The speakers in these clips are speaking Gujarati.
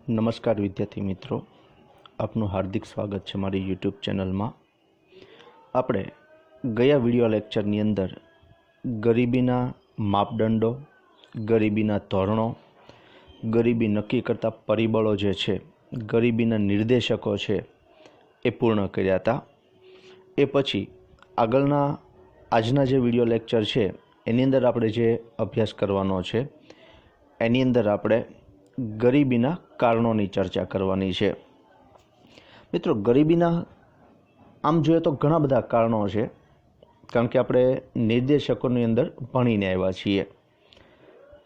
નમસ્કાર વિદ્યાર્થી મિત્રો, આપનું હાર્દિક સ્વાગત છે મારી યુટ્યુબ ચેનલમાં। આપણે ગયા વિડિયો લેક્ચરની અંદર ગરીબીના માપદંડો, ગરીબીના ધોરણો, ગરીબી નક્કી કરતા પરિબળો જે છે, ગરીબીના નિર્દેશકો છે એ પૂર્ણ કર્યા હતા। એ પછી આગળના આજના જે વિડિયો લેક્ચર છે એની અંદર આપણે જે અભ્યાસ કરવાનો છે એની અંદર આપણે ગરીબીના કારણોની ચર્ચા કરવાની છે। મિત્રો, ગરીબીના આમ જોઈએ તો ઘણા બધા કારણો છે, કારણ કે આપણે નિર્દેશકોની અંદર ભણીને આવ્યા છીએ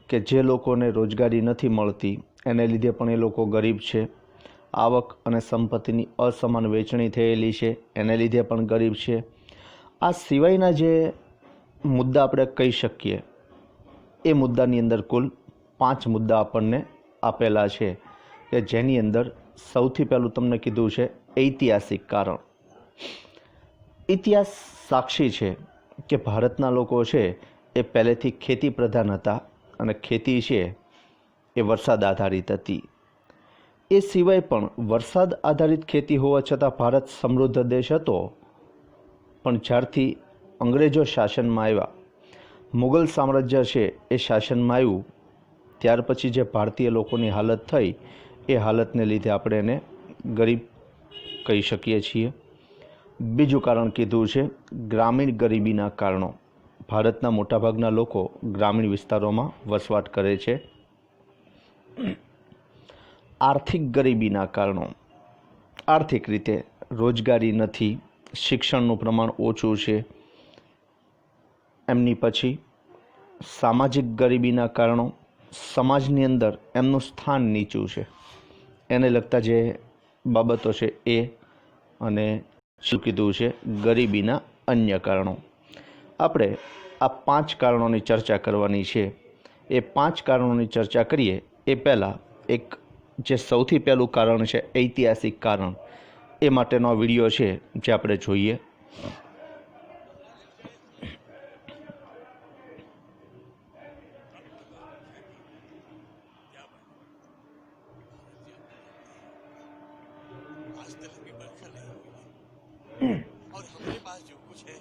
કે જે લોકોને રોજગારી નથી મળતી એને લીધે પણ એ લોકો ગરીબ છે। આવક અને સંપત્તિની અસમાન વહેંચણી થયેલી છે એને લીધે પણ ગરીબ છે। આ સિવાયના જે મુદ્દા આપણે કહી શકીએ એ મુદ્દાની અંદર કુલ 5 મુદ્દા આપણને આપેલા છે કે જેની અંદર સૌથી પહેલું તમને કીધું છે ઐતિહાસિક કારણ। ઇતિહાસ સાક્ષી છે કે ભારતના લોકો છે એ પહેલેથી ખેતી પ્રધાન હતા અને ખેતી છે એ વરસાદ આધારિત હતી। એ સિવાય પણ વરસાદ આધારિત ખેતી હોવા છતાં ભારત સમૃદ્ધ દેશ હતો, પણ જ્યારથી અંગ્રેજો શાસનમાં આવ્યા, મુગલ સામ્રાજ્ય છે એ શાસનમાં આવ્યું, ત્યાર પછી જે ભારતીય લોકોની હાલત થઈ એ હાલતને લીધે આપણે એને ગરીબ કહી શકીએ છીએ। બીજું કારણ કીધું છે ગ્રામીણ ગરીબીના કારણો। ભારતના મોટાભાગના લોકો ગ્રામીણ વિસ્તારોમાં વસવાટ કરે છે। આર્થિક ગરીબીના કારણો, આર્થિક રીતે રોજગારી નથી, શિક્ષણનું પ્રમાણ ઓછું છે। એમની પછી સામાજિક ગરીબીના કારણો, સમાજની અંદર એમનું સ્થાન નીચું છે, એને લગતા જે બાબતો છે એ, અને શું કીધું છે ગરીબીના અન્ય કારણો। આપણે આ 5 કારણોની ચર્ચા કરવાની છે। એ 5 કારણોની ચર્ચા કરીએ એ પહેલાં એક જે સૌથી પહેલું કારણ છે ઐતિહાસિક કારણ, એ માટેનો વિડીયો છે જે આપણે જોઈએ। और हमारे पास जो कुछ है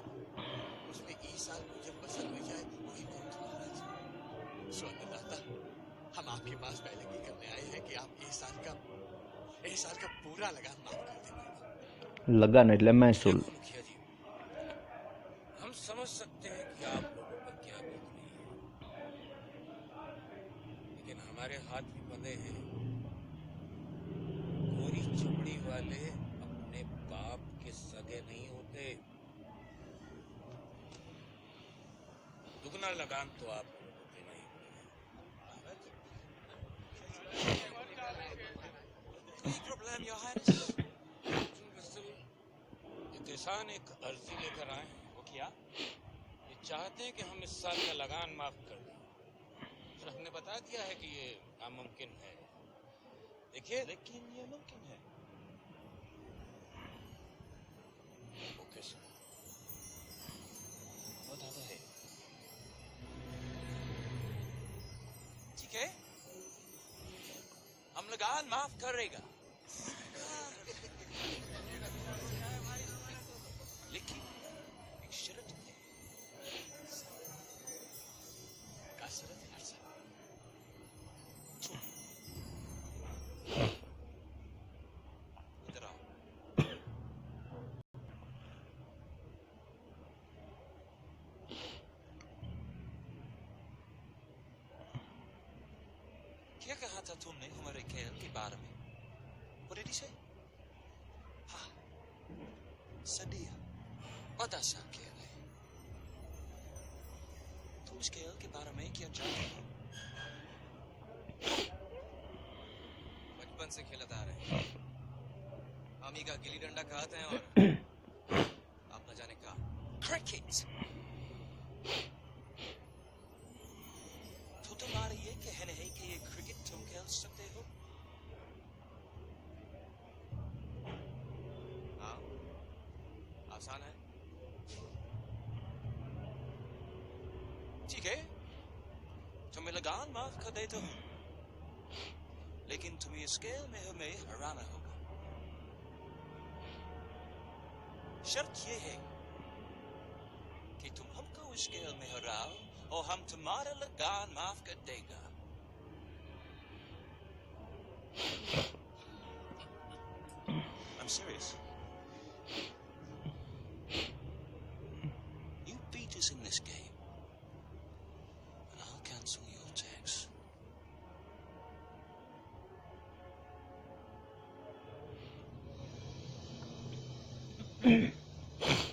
उसमें इस साल मुझे पसंद हो जाए वही बहुत तुम्हारा है। स्वर्णदाता, हम आपके पास पहले भी करने आए हैं कि आप इस साल का पूरा लगान माफ कर दें। लगान એટલે મહેસૂલ। मुखिया जी, हम समझ सकते हैं कि आप लोगों पर क्या बीत रही है, लेकिन हमारे हाथ भी बंधे हैं। गोरी चमड़ी वाले अपने बाप के सगे नहीं होते। दुगना लगान तो आप लोगों को देना ही कोई प्रॉब्लम योर हाइनेस? ये किसान एक अर्जी लेकर आए हैं। वो क्या? ये चाहते हैं कि हम इस साल का लगान माफ कर दें। फिर हमने बता दिया है कि ये नामुमकिन है। देखिए, लेकिन ये मुमकिन है। ओके सर, बताता है। ठीक है, हम लगान माफ करेगा, लेकिन एक शर्त है। क्या शर्त है सर? इधर आओ। क्या कहा था तुमने हमारे खेल के बारे में? What did he say? हाँ, सदिया बड़ा सा खेल है। तुम इस खेल के बारे में क्या जानते हो? बचपन से खेलते आ रहे हैं। हम ही का गिल्ली डंडा खाते हैं और आप न जाने का क्रिकेट। तो तुम्हारा ये कहना है कि ये क्रिकेट तुम खेल सकते हो? हाँ, आसान है। ठीक है, तो मैं लगान माफ कर देता हूँ, लेकिन तुम्हें स्केल में हमें हराना होगा। शर्त ये है कि तुम हमको स्केल में हराओ और हम तुम्हारा लगान माफ कर देगा। I'm serious. You beat us in this game, and I'll cancel your tax.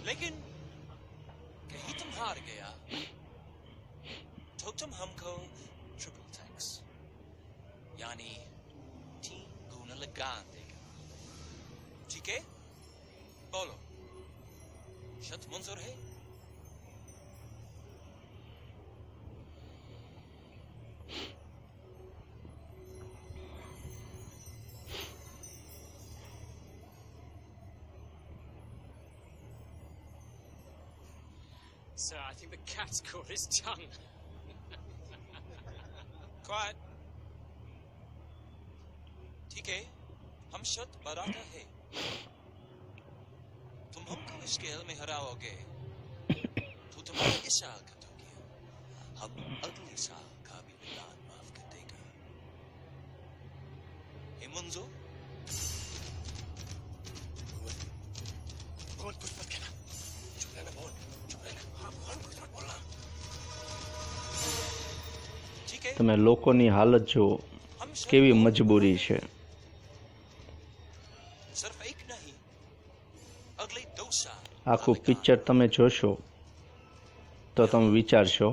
लेकिन कहीं तुम हार गया तो तुम हमको ट्रिपल टैक्स यानी 3 गुना लगान देगा। ठीक है? बोलो, शर्त मंजूर है? Sir, I think the cat's caught his tongue. Quiet. ठीक है, हम शर्त बढ़ाते हैं। तुम हमको स्केल में हराओगे तो तुम्हारा इस साल का तो गया, हम अगले साल का भी लगान माफ कर देगा। हे मंजूर? बोल, कुछ मत कहना। चुप रहना, बोल, चुप रहना। हाँ, बोल, कुछ मत बोलना। ठीक है, તમે લોકોની હાલત જુઓ, हम शर्त કેવી को મજબૂરી છે। सिर्फ एक नहीं, अगले 2 साल આખું પિક્ચર તમે જોશો તો તમે વિચારશો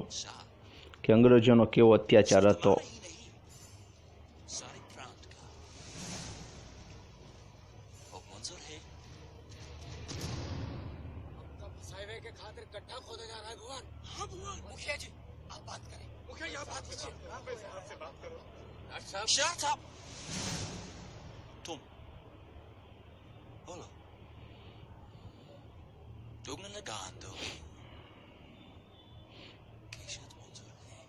કે અંગ્રેજોનો કેવો અત્યાચાર હતો। ही नहीं, सारे प्रांत का। और मंजूर है? हाईवे के खातिर गड्ढा खोदा जा रहा है भगवान। हाँ भगवान, मुखिया जी, आप बात करें। मुखिया जी, आप बात कीजिए। आपसे बात करो। Shut up! तुम बोलो, तुमने लगान दोगे कि शर्त मंजूर है?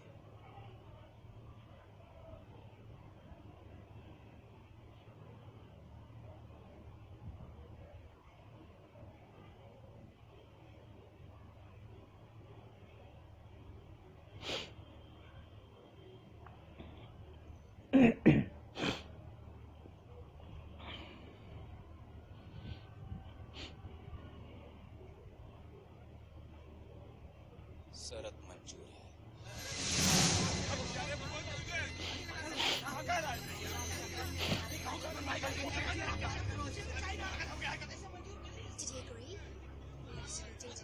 शरत मंजूर है। Did he agree? Yes, he did.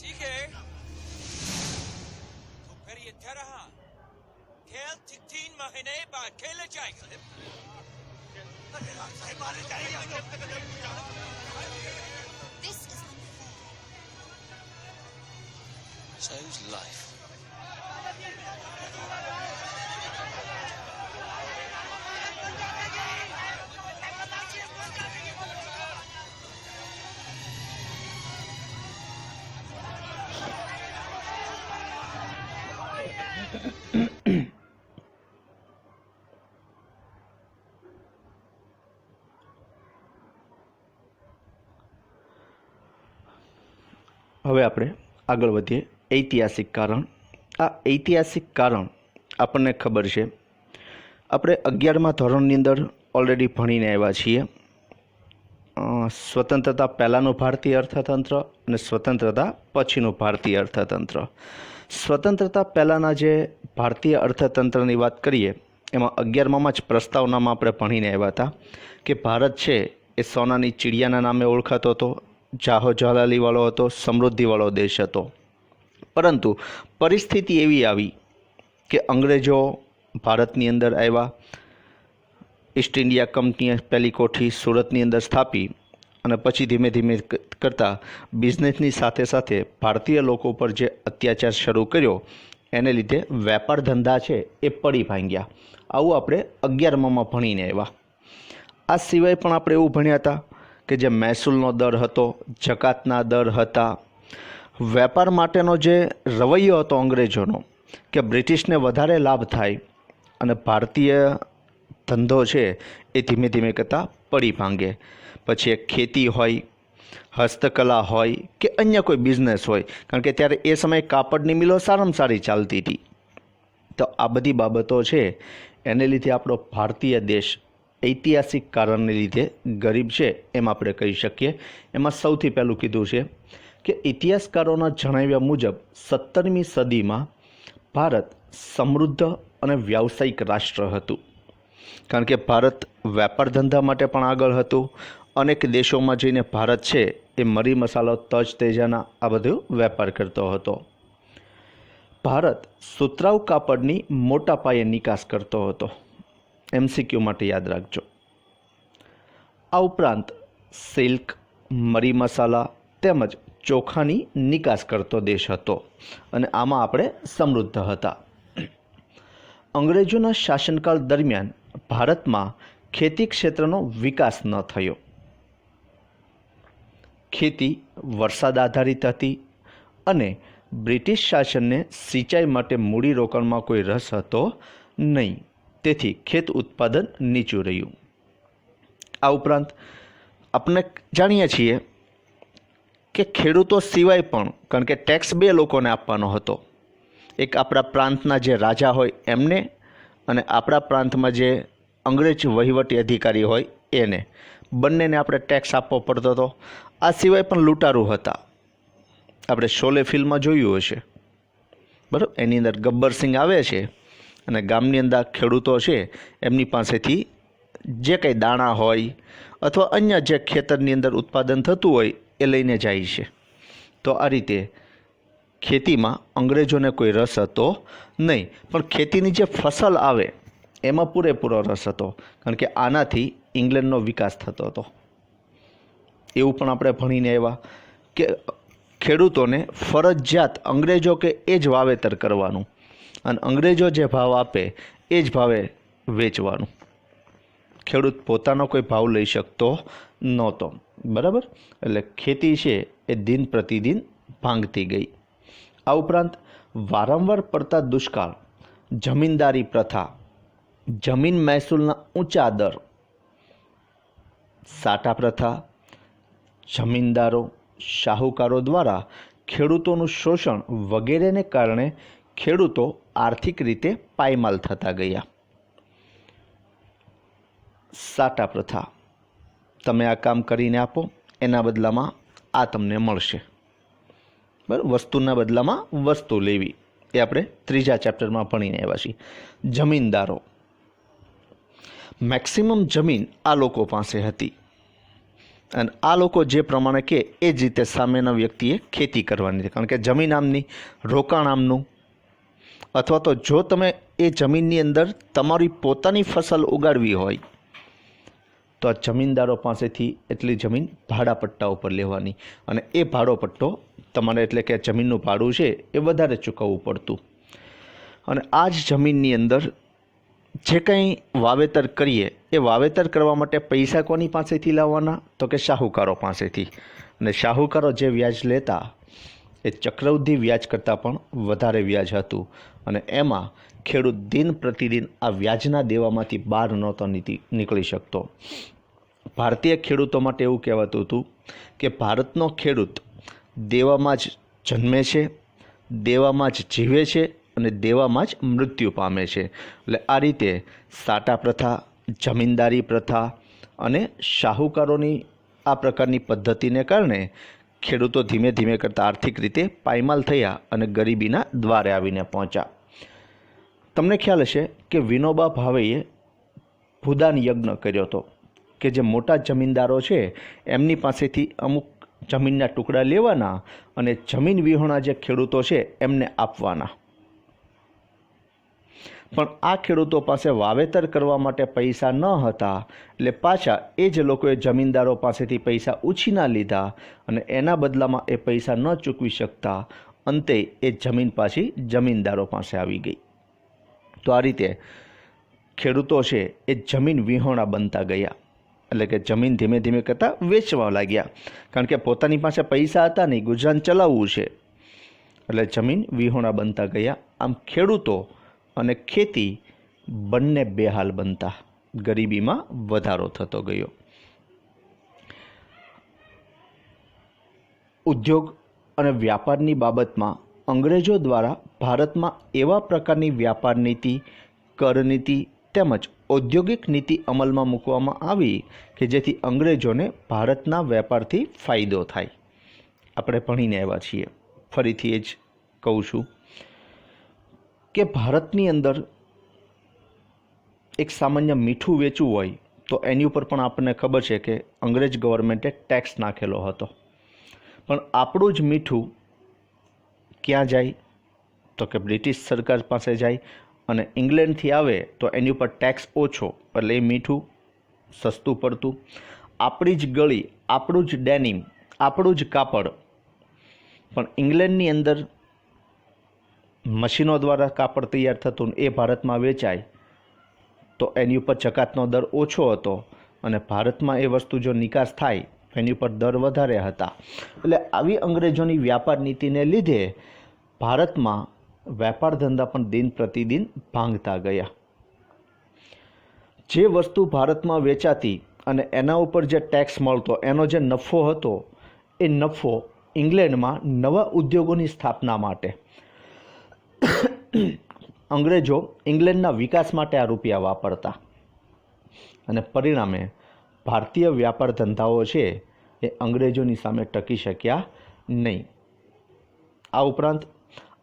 ठीक है, तो फिर ये तरह खेल 3 महीने बाद खेला जाएगा। This is unfair. So's life. હવે આપણે આગળ વધીએ। ઐતિહાસિક કારણ। આ ઐતિહાસિક કારણ આપણને ખબર છે, આપણે 11મા ધોરણની અંદર ઓલરેડી ભણીને આવ્યા છીએ। સ્વતંત્રતા પહેલાંનું ભારતીય અર્થતંત્ર અને સ્વતંત્રતા પછીનું ભારતીય અર્થતંત્ર। સ્વતંત્રતા પહેલાંના જે ભારતીય અર્થતંત્રની વાત કરીએ એમાં 11મામાં જ પ્રસ્તાવનામાં આપણે ભણીને આવ્યા હતા કે ભારત છે એ સોનાની ચીડિયાના નામે ઓળખાતો હતો, જાહો જલાલીવાળો હતો, સમૃદ્ધિવાળો દેશ હતો। પરંતુ પરિસ્થિતિ એવી આવી કે અંગ્રેજો ભારતની અંદર આવ્યા, ઈસ્ટ ઇન્ડિયા કંપનીએ પહેલી કોઠી સુરતની અંદર સ્થાપી અને પછી ધીમે ધીમે કરતાં બિઝનેસની સાથે સાથે ભારતીય લોકો પર જે અત્યાચાર શરૂ કર્યો એને લીધે વેપાર ધંધા છે એ પડી ભાંગ્યા। આવું આપણે 11મામાં ભણીને આવ્યા। આ સિવાય પણ આપણે એવું ભણ્યા હતા કે જે મહેસૂલનો દર હતો, જકાતના દર હતા, વેપાર માટેનો જે રવૈયો હતો અંગ્રેજોનો કે બ્રિટિશને વધારે લાભ થાય અને ભારતીય ધંધો છે એ ધીમે ધીમે કરતાં પડી ભાંગે. પછી એક ખેતી હોય, હસ્તકલા હોય કે અન્ય કોઈ બિઝનેસ હોય, કારણ કે ત્યારે એ સમયે કાપડની મિલો સારામાં સારી ચાલતી હતી. તો આ બધી બાબતો છે એને લીધે આપણો ભારતીય દેશ ઐતિહાસિક કારણને લીધે ગરીબ છે એમ આપણે કહી શકીએ. એમાં સૌથી પહેલું કીધું છે કે ઇતિહાસકારોના જણાવ્યા મુજબ 17મી સદીમાં ભારત સમૃદ્ધ અને વ્યાવસાયિક રાષ્ટ્ર હતું, કારણ કે ભારત વેપાર ધંધા માટે પણ આગળ હતું. અનેક દેશોમાં જઈને ભારત છે એ મરી મસાલો, તજ તેજાના આ બધો વેપાર કરતો હતો. ભારત સુતરાઉ કાપડની મોટા પાયે નિકાસ કરતો હતો. MCQ માટે યાદ રાખજો. આ ઉપરાંત સિલ્ક, મરી મસાલા તેમજ ચોખાની નિકાસ કરતો દેશ હતો અને આમાં આપણે સમૃદ્ધ હતા. અંગ્રેજોના શાસનકાળ દરમિયાન ભારતમાં ખેતી ક્ષેત્રનો વિકાસ ન થયો. ખેતી વરસાદ આધારિત હતી અને બ્રિટિશ શાસનને સિંચાઈ માટે મૂડીરોકાણમાં કોઈ રસ હતો નહીં, તેથી ખેત ઉત્પાદન નીચું રહ્યું. આ ઉપરાંત આપણે જાણીએ છીએ કે ખેડૂતો સિવાય પણ, કારણ કે ટેક્સ બે લોકોને આપવાનો હતો, એક આપણા પ્રાંતના જે રાજા હોય એમને અને આપણા પ્રાંતમાં જે અંગ્રેજ વહીવટી અધિકારી હોય એને, બંનેને આપણે ટેક્સ આપવો પડતો હતો. આ સિવાય પણ લૂંટારૂ હતા. આપણે શોલે ફિલ્મમાં જોયું હશે, બરાબર? એની અંદર ગબ્બરસિંહ આવે છે અને ગામની અંદર ખેડૂતો છે એમની પાસેથી જે કંઈ દાણા હોય અથવા અન્ય જે ખેતરની અંદર ઉત્પાદન થતું હોય એ લઈને જાય છે. તો આ રીતે ખેતીમાં અંગ્રેજોને કોઈ રસ હતો નહીં, પણ ખેતીની જે ફસલ આવે એમાં પૂરેપૂરો રસ હતો, કારણ કે આનાથી ઇંગ્લેન્ડનો વિકાસ થતો હતો. એવું પણ આપણે ભણીને આવ્યા કે ખેડૂતોને ફરજિયાત અંગ્રેજો કે એ જ વાવેતર કરવાનું અને અંગ્રેજો જે ભાવ આપે એ જ ભાવે વેચવાનું. ખેડૂત પોતાનો કોઈ ભાવ લઈ શકતો નહોતો, બરાબર? એટલે ખેતી છે એ દિન પ્રતિદિન ભાંગતી ગઈ. આ ઉપરાંત વારંવાર પડતા દુષ્કાળ, જમીનદારી પ્રથા, જમીન મહેસૂલના ઊંચા દર, સાટા પ્રથા, જમીનદારો, શાહુકારો દ્વારા ખેડૂતોનું શોષણ વગેરેને કારણે ખેડૂતો આર્થિક રીતે પાયમાલ થતા ગયા. સાટા પ્રથા, તમે આ કામ કરીને આપો, એના બદલામાં આ તમને મળશે, બરાબર? વસ્તુના બદલામાં વસ્તુ લેવી, એ આપણે 3જા ચેપ્ટરમાં ભણીને આવ્યા છીએ. જમીનદારો, મેક્સિમમ જમીન આ લોકો પાસે હતી અને આ લોકો જે પ્રમાણે કહે એ જ રીતે સામેના વ્યક્તિએ ખેતી કરવાની હતી, કારણ કે જમીન આમની, રોકાણ આમનું. અથવા તો જો તમે એ જમીનની અંદર તમારી પોતાની ફસલ ઉગાડવી હોય તો આ જમીનદારો પાસેથી એટલી જમીન ભાડા પટ્ટા ઉપર લેવાની અને એ ભાડો પટ્ટો તમારે, એટલે કે જમીનનું ભાડું છે એ વધારે ચૂકવવું પડતું. અને આ જ જમીનની અંદર જે કંઈ વાવેતર કરીએ એ વાવેતર કરવા માટે પૈસા કોની પાસેથી લાવવાના? તો કે શાહુકારો પાસેથી. અને શાહુકારો જે વ્યાજ લેતા એ ચક્રવૃદ્ધિ વ્યાજ કરતાં પણ વધારે વ્યાજ હતું અને એમાં ખેડૂત દિન પ્રતિદિન આ વ્યાજના દેવામાંથી બહાર નહોતો નીકળી શકતો. ભારતીય ખેડૂતો માટે એવું કહેવાતું હતું કે ભારતનો ખેડૂત દેવામાં જ જન્મે છે, દેવામાં જ જીવે છે અને દેવામાં જ મૃત્યુ પામે છે. એટલે આ રીતે સાટા પ્રથા, જમીનદારી પ્રથા અને શાહુકારોની આ પ્રકારની પદ્ધતિને કારણે ખેડૂતો ધીમે ધીમે કરતાં આર્થિક રીતે પાયમાલ થયા અને ગરીબીના દ્વારે આવીને પહોંચ્યા. તમને ખ્યાલ હશે કે વિનોબા ભાવેએ ભૂદાન યજ્ઞ કર્યો હતો કે જે મોટા જમીનદારો છે એમની પાસેથી અમુક જમીનના ટુકડા લેવાના અને જમીન વિહોણા જે ખેડૂતો છે એમને આપવાના. પણ આ ખેડૂતો પાસે વાવેતર કરવા માટે પૈસા ન હતા એટલે પાછા એ જ લોકોએ જમીનદારો પાસેથી પૈસા ઉછીના લીધા અને એના બદલામાં એ પૈસા ન ચૂકવી શકતા અંતે એ જમીન પાછી જમીનદારો પાસે આવી ગઈ. તો આ રીતે ખેડૂતો છે એ જમીન વિહોણા બનતા ગયા, એટલે કે જમીન ધીમે ધીમે કરતાં વેચવા લાગ્યા, કારણ કે પોતાની પાસે પૈસા હતા નહીં, ગુજરાન ચલાવવું છે, એટલે જમીન વિહોણા બનતા ગયા. આમ ખેડૂતો અને ખેતી બંને બેહાલ બનતા. ગરીબીમાં વધારો થતો ગયો. ઉદ્યોગ અને વ્યાપારની બાબતમાં અંગ્રેજો દ્વારા ભારતમાં એવા પ્રકારની વ્યાપાર નીતિ, કર નીતિ તેમજ ઔદ્યોગિક નીતિ અમલમાં મૂકવામાં આવી કે જેથી અંગ્રેજોને ભારતના વેપારથી ફાયદો થાય. આપણે ભણીને આવ્યા છીએ, ફરીથી એ જ કહું છું કે ભારતની અંદર એક સામાન્ય મીઠું વેચવું હોય તો એની ઉપર પણ આપણને ખબર છે કે અંગ્રેજ ગવર્મેન્ટે ટેક્સ નાખેલો હતો. પણ આપણું જ મીઠું ક્યાં જાય તો કે બ્રિટિશ સરકાર પાસે જાય, અને ઇંગ્લેન્ડથી આવે તો એની ઉપર ટેક્સ ઓછો, એટલે એ મીઠું સસ્તું પડતું. આપણી જ ગળી, આપણું જ ડેનિમ, આપણું જ કાપડ, પણ ઇંગ્લેન્ડની અંદર મશીનો દ્વારા કાપડ તૈયાર થતું એ ભારતમાં વેચાય તો એની ઉપર જકાતનો દર ઓછો હતો, અને ભારતમાં એ વસ્તુ જો નિકાસ થાય એની ઉપર દર વધારે હતા. એટલે આવી અંગ્રેજોની વ્યાપાર નીતિને લીધે ભારતમાં વેપાર ધંધા પણ દિન પ્રતિદિન ભાંગતા ગયા. જે વસ્તુ ભારતમાં વેચાતી અને એના ઉપર જે ટેક્સ મળતો, એનો જે નફો હતો, એ નફો ઇંગ્લેન્ડમાં નવા ઉદ્યોગોની સ્થાપના માટે અંગ્રેજો ઇંગ્લેન્ડના વિકાસ માટે આ રૂપિયા વાપરતા, અને પરિણામે ભારતીય વ્યાપાર ધંધાઓ છે એ અંગ્રેજોની સામે ટકી શક્યા નહીં. આ ઉપરાંત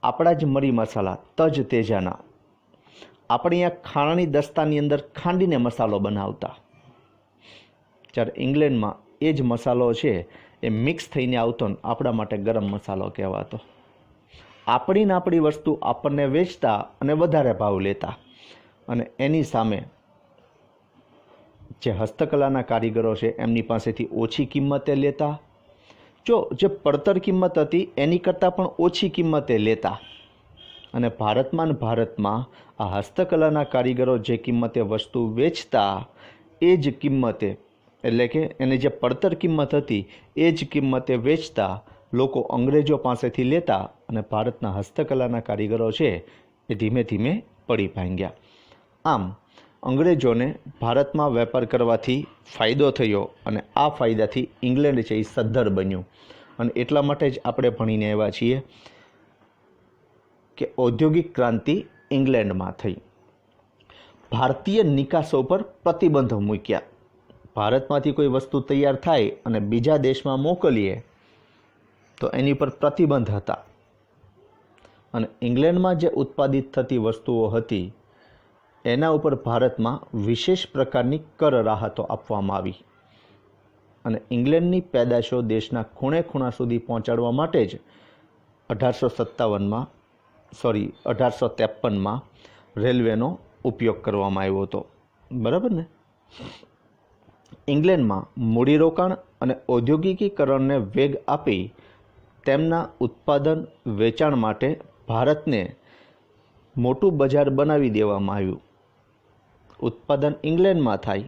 આપણા જ મરી મસાલા તજ તેજાના આપણે અહીંયા ખાણની દસ્તાની અંદર ખાંડીને મસાલો બનાવતા, જ્યારે ઇંગ્લેન્ડમાં એ જ મસાલો છે એ મિક્સ થઈને આવતો ને આપણા માટે ગરમ મસાલો કહેવાતો. આપણી વસ્તુ આપણને વેચતા અને વધારે ભાવ લેતા, અને એની સામે જે હસ્તકલાના કારીગરો છે એમની પાસેથી ઓછી કિંમતે લેતા. જો જે પડતર કિંમત હતી એની કરતાં પણ ઓછી કિંમતે લેતા, અને ભારતમાં આ હસ્તકલાના કારીગરો જે કિંમતે વસ્તુ વેચતા એ જ કિંમતે, એટલે કે એની જે પડતર કિંમત હતી એ જ કિંમતે વેચતા લોકો અંગ્રેજો પાસેથી લેતા, અને ભારતના હસ્તકલાના કારીગરો છે એ ધીમે ધીમે પડી ભાંગ્યા. આમ અંગ્રેજોને ભારતમાં વેપાર કરવાથી ફાયદો થયો, અને આ ફાયદાથી ઇંગ્લેન્ડ છે એ સદ્ધર બન્યું. અને એટલા માટે જ આપણે ભણીને આવ્યા છીએ કે ઔદ્યોગિક ક્રાંતિ ઇંગ્લેન્ડમાં થઈ. ભારતીય નિકાસો પર પ્રતિબંધ મૂક્યા. ભારતમાંથી કોઈ વસ્તુ તૈયાર થાય અને બીજા દેશમાં મોકલીએ તો એની પર પ્રતિબંધ હતા, અને ઇંગ્લેન્ડમાં જે ઉત્પાદિત થતી વસ્તુઓ હતી એના ઉપર ભારતમાં વિશેષ પ્રકારની કર રાહતો આપવામાં આવી, અને ઇંગ્લેન્ડની પેદાશો દેશના ખૂણે ખૂણા સુધી પહોંચાડવા માટે જ 1853માં રેલવેનો ઉપયોગ કરવામાં આવ્યો હતો. બરાબર ને? ઇંગ્લેન્ડમાં મૂડીરોકાણ અને ઔદ્યોગિકીકરણને વેગ આપી તેમના ઉત્પાદન વેચાણ માટે ભારતને મોટું બજાર બનાવી દેવામાં આવ્યું. ઉત્પાદન ઇંગ્લેન્ડમાં થાય,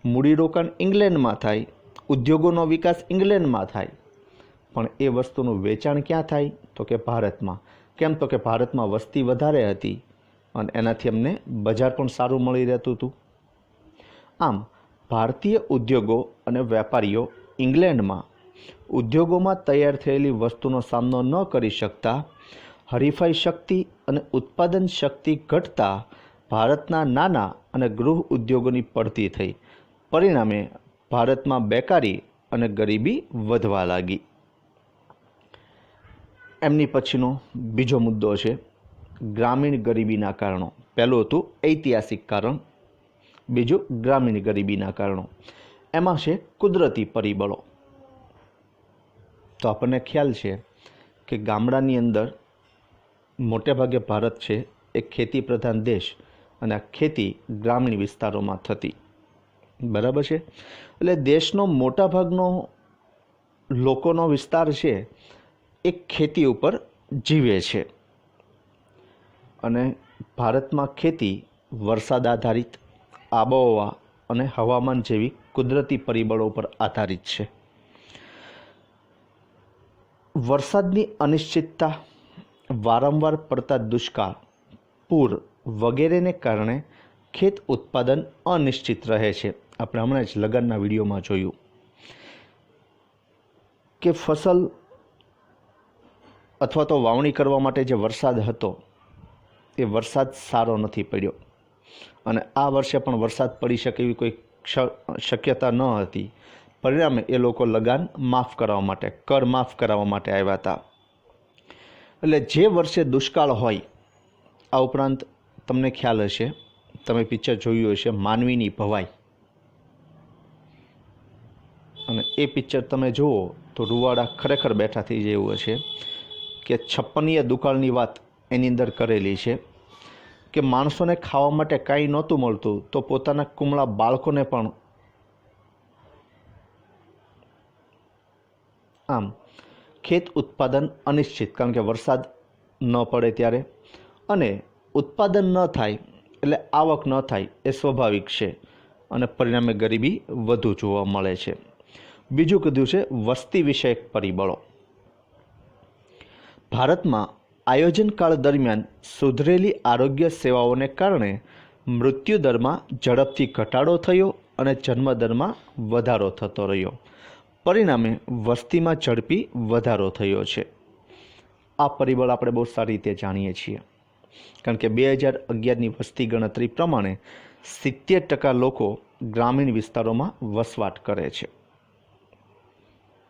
મૂડીરોકાણ ઇંગ્લેન્ડમાં થાય, ઉદ્યોગોનો વિકાસ ઇંગ્લેન્ડમાં થાય, પણ એ વસ્તુનું વેચાણ ક્યાં થાય તો કે ભારતમાં. કેમ તો કે ભારતમાં વસ્તી વધારે હતી અને એનાથી અમને બજાર પણ સારું મળી રહેતું હતું. આમ ભારતીય ઉદ્યોગો અને વેપારીઓ ઇંગ્લેન્ડમાં ઉદ્યોગોમાં તૈયાર થયેલી વસ્તુનો સામનો ન કરી શકતા, હરીફાઈ શક્તિ અને ઉત્પાદન શક્તિ ઘટતા ભારતના નાના અને ગૃહ ઉદ્યોગોની પડતી થઈ. પરિણામે ભારતમાં બેકારી અને ગરીબી વધવા લાગી. એમની પછીનો બીજો મુદ્દો છે ગ્રામીણ ગરીબીના કારણો. પહેલું હતું ઐતિહાસિક કારણ, બીજું ગ્રામીણ ગરીબીના કારણો. એમાં છે કુદરતી પરિબળો. તો આપણને ખ્યાલ છે કે ગામડાની અંદર મોટે ભાગે ભારત છે એ ખેતી પ્રધાન દેશ, અને આ ખેતી ગ્રામીણ વિસ્તારોમાં થતી. બરાબર છે? એટલે દેશનો મોટા ભાગનો લોકોનો વિસ્તાર છે એ ખેતી ઉપર જીવે છે, અને ભારતમાં ખેતી વરસાદ આધારિત, આબોહવા અને હવામાન જેવી કુદરતી પરિબળો પર આધારિત છે. વરસાદની અનિશ્ચિતતા, વારંવાર પડતા દુષ્કાળ, પૂર વગેરેને કારણે ખેત ઉત્પાદન અનિશ્ચિત રહે છે. આપણે હમણાં જ લગનના વિડીયોમાં જોયું કે ફસલ અથવા તો વાવણી કરવા માટે જે વરસાદ હતો એ વરસાદ સારો નથી પડ્યો અને આ વર્ષે પણ વરસાદ પડી શકે એવી કોઈ શક્યતા ન હતી. પરિણામે એ લોકો લગાન માફ કરાવવા માટે, કર માફ કરાવવા માટે આવ્યા હતા. એટલે જે વર્ષે દુષ્કાળ હોય, આ ઉપરાંત તમને ખ્યાલ હશે, તમે પિક્ચર જોયું હશે માનવીની ભવાઈ, અને એ પિક્ચર તમે જુઓ તો રૂવાડા ખરેખર બેઠા થઈ જાય એવું હશે કે 56મીએ દુકાળની વાત એની અંદર કરેલી છે કે માણસોને ખાવા માટે કાંઈ નહોતું મળતું તો પોતાના કુમળા બાળકોને પણ આમ ખેત ઉત્પાદન અનિશ્ચિત, કારણ કે વરસાદ ન પડે ત્યારે અને ઉત્પાદન ન થાય એટલે આવક ન થાય એ સ્વાભાવિક છે અને પરિણામે ગરીબી વધુ જોવા મળે છે. બીજું કીધું છે વસ્તી વિષયક પરિબળો. ભારતમાં આયોજનકાળ દરમિયાન સુધરેલી આરોગ્ય સેવાઓને કારણે મૃત્યુદરમાં ઝડપથી ઘટાડો થયો અને જન્મદરમાં વધારો થતો રહ્યો. પરિણામે વસ્તીમાં ઝડપી વધારો થયો છે. આ પરિબળ આપણે બહુ સારી રીતે જાણીએ છીએ, કારણ કે 2011ની વસ્તી ગણતરી પ્રમાણે 70% લોકો ગ્રામીણ વિસ્તારોમાં વસવાટ કરે છે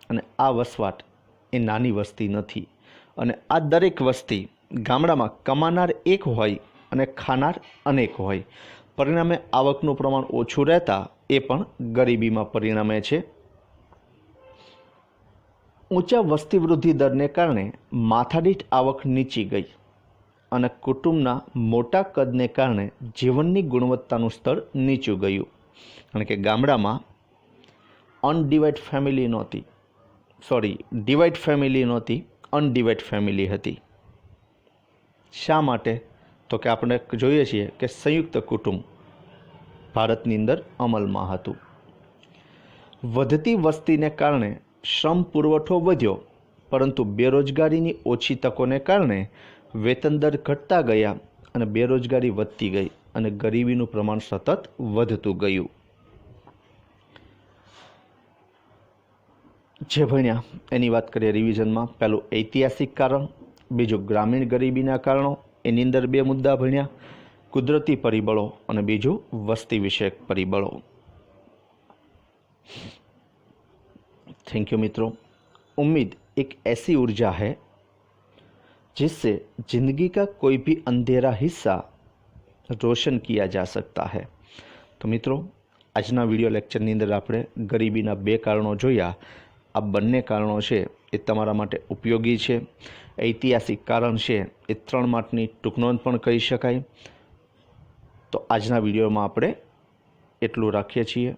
અને આ વસવાટ એ નાની વસ્તી નથી. અને આ દરેક વસ્તી ગામડામાં કમાનાર એક હોય અને ખાનાર અનેક હોય. પરિણામે આવકનું પ્રમાણ ઓછું રહેતા એ પણ ગરીબીમાં પરિણમે છે. ઊંચા વસ્તી વૃદ્ધિ દરને કારણે માથાદીઠ આવક નીચી ગઈ અને કુટુંબના મોટા કદને કારણે જીવનની ગુણવત્તાનું સ્તર નીચું ગયું. કારણ કે ગામડામાં ડિવાઇડ ફેમિલી નહોતી, અનડિવાઇડ ફેમિલી હતી. શા માટે? તો કે આપણે જોઈએ છીએ કે સંયુક્ત કુટુંબ ભારતની અંદર અમલમાં હતું. વધતી વસ્તીને કારણે શ્રમ પુરવઠો વધ્યો, પરંતુ બેરોજગારીની ઓછી તકોને કારણે વેતન દર ઘટતા ગયા અને બેરોજગારી વધતી ગઈ અને ગરીબીનું પ્રમાણ સતત વધતું ગયું. જે ભણ્યા એની વાત કરીએ રિવિઝનમાં. પહેલું ઐતિહાસિક કારણ, બીજું ગ્રામીણ ગરીબીના કારણો, એની અંદર 2 મુદ્દા ભણ્યા, કુદરતી પરિબળો અને બીજું વસ્તી વિષયક પરિબળો. थैंक यू मित्रों. उम्मीद एक ऐसी ऊर्जा है जिससे जिंदगी का कोई भी अंधेरा हिस्सा रोशन किया जा सकता है. तो मित्रों, આજના વિડીયો લેક્ચરની અંદર આપણે ગરીબીના 2 કારણો જોયા. આ બંને કારણો છે એ તમારા માટે ઉપયોગી છે. ઐતિહાસિક કારણ છે એ 3 માર્કની ટૂંકનોંધ પણ કહી શકાય. તો આજના વિડીયોમાં આપણે એટલું રાખીએ છીએ.